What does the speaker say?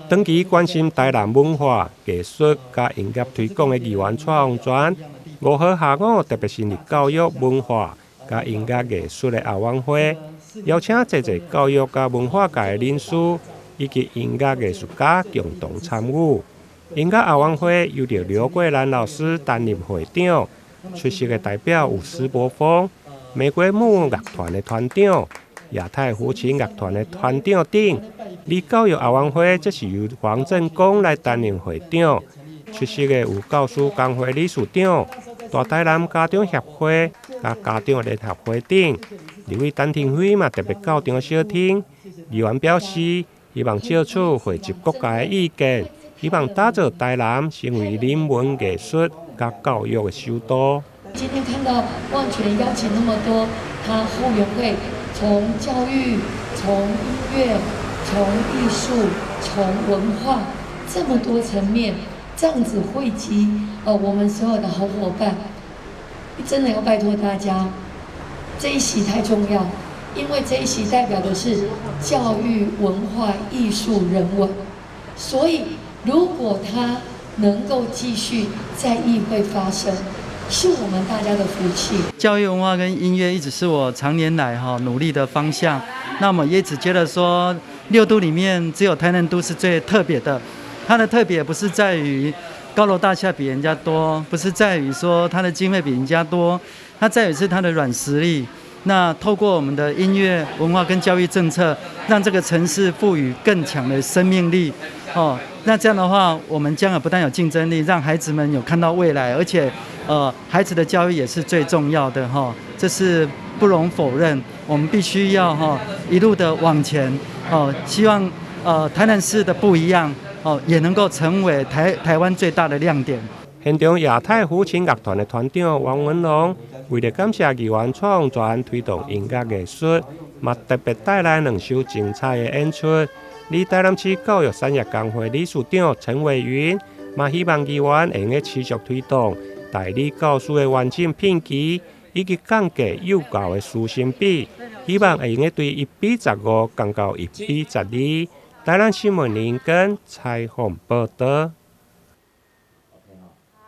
长期关心台南文化、艺术甲音乐推广的议员蔡宏全，5号下午特别成立教育、文化甲音乐艺术的后援会，邀请侪教育甲文化界的人士以及音乐艺术家共同参与。音乐后援会由着刘桂兰老师担任会长，出席的代表有施伯峰、玫瑰木乐团的团长、亚太胡琴乐团的团长等。而教育后援会则是由黄振光来担任会长，出席的有教师工会理事长、大台南家长协会、甲家长联合会等。立委陈廷辉嘛特别到场小听，议员表示希望借此汇集各界的意见，希望打造台南成为人文艺术甲教育的首都。今天看到万全邀请那么多，他后援会从教育、从音乐、从艺术、从文化这么多层面，这样子汇集我们所有的好伙伴，真的要拜托大家，这一席太重要，因为这一席代表的是教育、文化、艺术、人文，所以如果他能够继续在议会发声，是我们大家的福气。教育、文化跟音乐一直是我常年来努力的方向。那么也只觉得说，6都里面只有台南都是最特别的。它的特别不是在于高楼大厦比人家多，不是在于说它的经费比人家多，它在于是它的软实力。那透过我们的音乐、文化跟教育政策，让这个城市赋予更强的生命力。那这样的话，我们将来不但有竞争力，让孩子们有看到未来，而且孩子的教育也是最重要的这是不容否认。我们必须要一路的往前希望台南市的不一样也能够成为台湾最大的亮点。现场亚太胡琴乐团的团长王文龙为了感谢议员蔡宏全推动音乐艺术，嘛特别带来2首精彩的演出。而台南市教育产业工会理事长陈伟云嘛希望议员会用持续推动代理教师的完整评级，以及降低幼教的师生比，希望会用对1比15降到1比12。台南新闻林根采访报道。